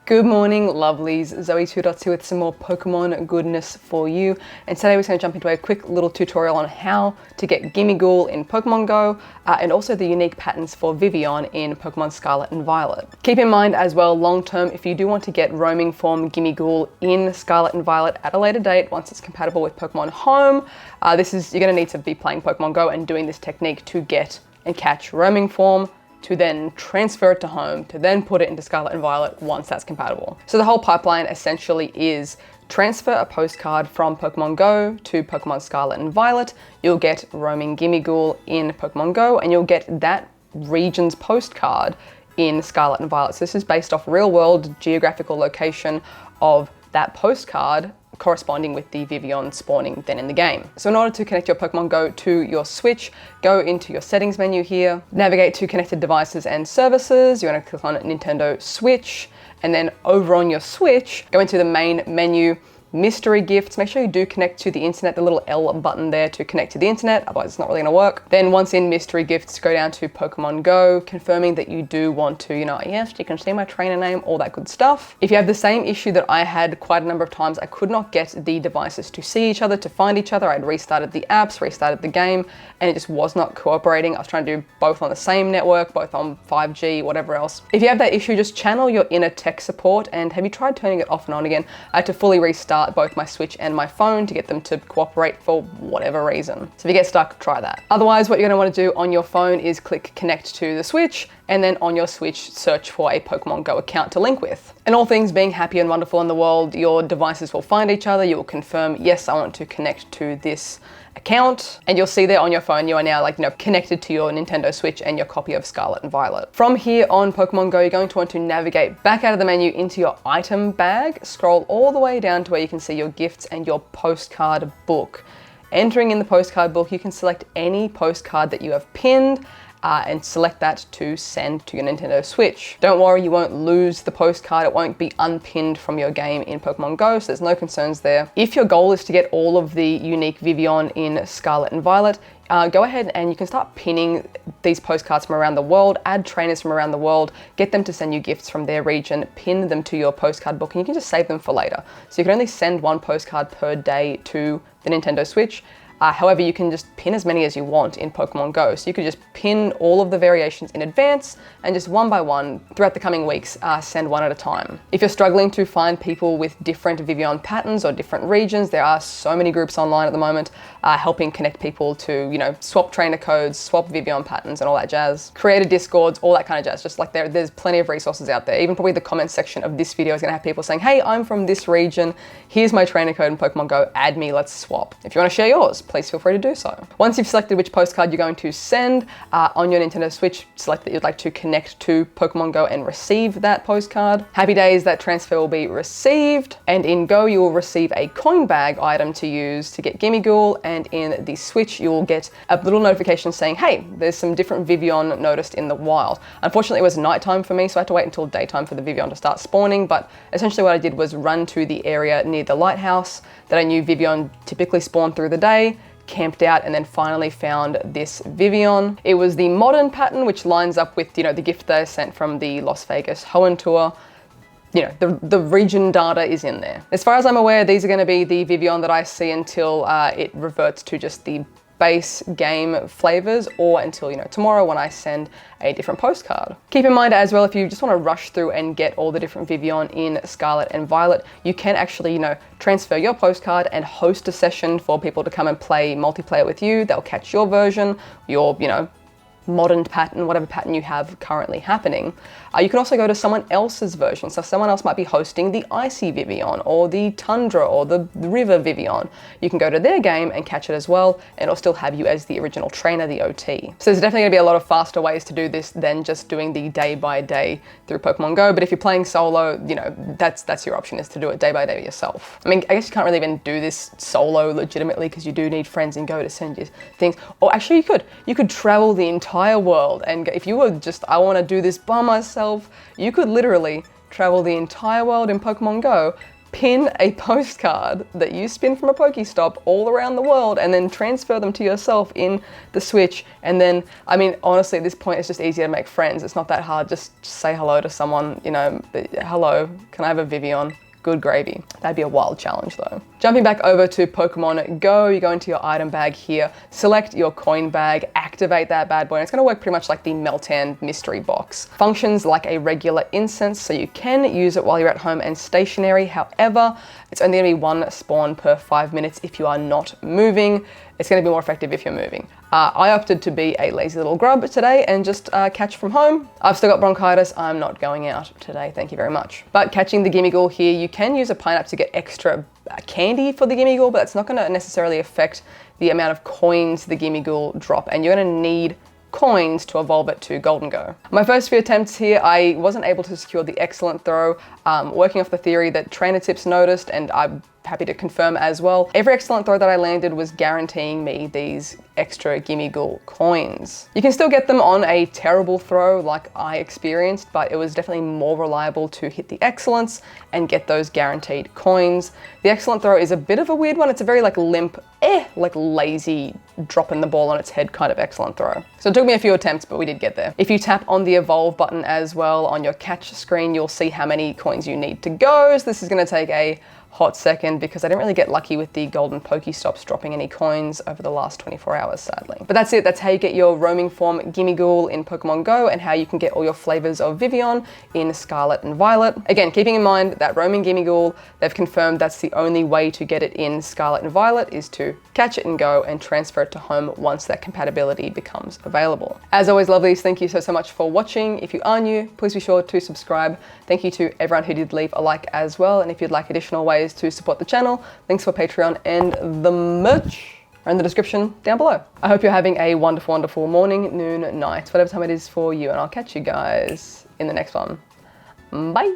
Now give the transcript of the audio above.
Good morning, lovelies. ZoëTwoDots here with some more Pokemon goodness for you. And today we're going to jump into a quick little tutorial on how to get Gimmighoul in Pokemon GO and also the unique patterns for Vivillon in Pokemon Scarlet and Violet. Keep in mind as well, long term, if you do want to get roaming form Gimmighoul in Scarlet and Violet at a later date, once it's compatible with Pokemon Home, you're going to need to be playing Pokemon GO and doing this technique to get and catch roaming form, to then transfer it to home, to then put it into Scarlet and Violet once that's compatible. So the whole pipeline essentially is transfer a postcard from Pokemon GO to Pokemon Scarlet and Violet, you'll get roaming Gimmighoul in Pokemon GO, and you'll get that region's postcard in Scarlet and Violet. So this is based off real world geographical location of that postcard corresponding with the Vivillon spawning then in the game. So in order to connect your Pokemon GO to your Switch, go into your settings menu here, navigate to connected devices and services, you want to click on Nintendo Switch, and then over on your Switch, go into the main menu, mystery gifts, make sure you do connect to the internet, the little L button there to connect to the internet, otherwise it's not really gonna work. Then once in mystery gifts, go down to Pokemon GO, confirming that you do want to, yes, you can see my trainer name, all that good stuff. If you have the same issue that I had quite a number of times, I could not get the devices to see each other, to find each other. I'd restarted the apps, restarted the game, and it just was not cooperating. I was trying to do both on the same network, both on 5G, whatever else. If you have that issue, just channel your inner tech support, and have you tried turning it off and on again to fully restart both my Switch and my phone to get them to cooperate for whatever reason. So if you get stuck, try that. Otherwise, what you're gonna wanna do on your phone is click connect to the Switch, and then on your Switch, search for a Pokemon GO account to link with. And all things being happy and wonderful in the world, your devices will find each other, you will confirm, yes, I want to connect to this account, and you'll see there on your phone, you are now connected to your Nintendo Switch and your copy of Scarlet and Violet. From here on Pokemon GO, you're going to want to navigate back out of the menu into your item bag, scroll all the way down to where you can see your gifts and your postcard book. Entering in the postcard book, you can select any postcard that you have pinned, and select that to send to your Nintendo Switch. Don't worry, you won't lose the postcard. It won't be unpinned from your game in Pokemon GO, so there's no concerns there. If your goal is to get all of the unique Vivillon in Scarlet and Violet, go ahead and you can start pinning these postcards from around the world, add trainers from around the world, get them to send you gifts from their region, pin them to your postcard book, and you can just save them for later. So you can only send one postcard per day to the Nintendo Switch. However, you can just pin as many as you want in Pokemon GO. So you could just pin all of the variations in advance and just one by one throughout the coming weeks, send one at a time. If you're struggling to find people with different Vivillon patterns or different regions, there are so many groups online at the moment helping connect people to, swap trainer codes, swap Vivillon patterns and all that jazz. Creator Discords, all that kind of jazz. Just like there's plenty of resources out there. Even probably the comment section of this video is gonna have people saying, hey, I'm from this region. Here's my trainer code in Pokemon GO, add me, let's swap. If you wanna share yours, please feel free to do so. Once you've selected which postcard you're going to send on your Nintendo Switch, select that you'd like to connect to Pokemon GO and receive that postcard. Happy days, that transfer will be received. And in Go, you will receive a coin bag item to use to get Gimmighoul, and in the Switch, you will get a little notification saying, hey, there's some different Vivillon noticed in the wild. Unfortunately, it was nighttime for me, so I had to wait until daytime for the Vivillon to start spawning, but essentially what I did was run to the area near the lighthouse that I knew Vivillon typically spawned through the day, camped out, and then finally found this Vivillon. It was the modern pattern, which lines up with, the gift that I sent from the Las Vegas Hoenn tour. The region data is in there. As far as I'm aware, these are gonna be the Vivillon that I see until it reverts to just the base game flavors, or until tomorrow when I send a different postcard. Keep in mind as well, if you just want to rush through and get all the different Vivillon in Scarlet and Violet, you can actually transfer your postcard and host a session for people to come and play multiplayer with you. They'll catch your version, your modern pattern, whatever pattern you have currently happening. You can also go to someone else's version. So someone else might be hosting the Icy Vivillon or the Tundra or the River Vivillon. You can go to their game and catch it as well, and it'll still have you as the original trainer, the OT. So there's definitely gonna be a lot of faster ways to do this than just doing the day by day through Pokemon GO. But if you're playing solo, that's your option, is to do it day by day yourself. I mean, I guess you can't really even do this solo legitimately because you do need friends in GO to send you things. Or actually you could travel the entire world, and if you were just, I wanna do this by myself, you could literally travel the entire world in Pokemon GO, pin a postcard that you spin from a Pokestop all around the world and then transfer them to yourself in the Switch. And then, I mean, honestly, at this point, it's just easier to make friends. It's not that hard. Just say hello to someone, you know, hello, can I have a Vivillon? Good gravy. That'd be a wild challenge though. Jumping back over to Pokemon Go, you go into your item bag here, select your coin bag, activate that bad boy, and it's gonna work pretty much like the MELTAN mystery box. Functions like a regular incense, so you can use it while you're at home and stationary. However, it's only gonna be 1 spawn per 5 minutes if you are not moving. It's gonna be more effective if you're moving. I opted to be a lazy little grub today and just catch from home. I've still got bronchitis, I'm not going out today, thank you very much. But catching the Gimmighoul here, you can use a pineapple to get extra candy for the Gimmighoul, but it's not gonna necessarily affect the amount of coins the Gimmighoul drop, and you're gonna need coins to evolve it to Golden Go. My first few attempts here, I wasn't able to secure the excellent throw, working off the theory that trainer tips noticed, and I'm happy to confirm as well. Every excellent throw that I landed was guaranteeing me these extra Gimmighoul coins. You can still get them on a terrible throw like I experienced, but it was definitely more reliable to hit the excellence and get those guaranteed coins. The excellent throw is a bit of a weird one. It's a very like limp, like lazy, dropping the ball on its head kind of excellent throw. So it took me a few attempts, but we did get there. If you tap on the evolve button as well on your catch screen, you'll see how many coins you need to go. So this is gonna take a hot second because I didn't really get lucky with the golden Pokestops dropping any coins over the last 24 hours, sadly. But that's it, that's how you get your roaming form Gimmighoul in Pokemon Go and how you can get all your flavors of Vivillon in Scarlet and Violet. Again, keeping in mind that roaming Gimmighoul, they've confirmed that's the only way to get it in Scarlet and Violet is to catch it and go and transfer it to home once that compatibility becomes available. As always, lovelies, thank you so much for watching. If you are new, please be sure to subscribe. Thank you to everyone who did leave a like as well. And if you'd like additional ways to support the channel, links for Patreon and the merch are in the description down below. I hope you're having a wonderful, wonderful morning, noon, night, whatever time it is for you, and I'll catch you guys in the next one. Bye.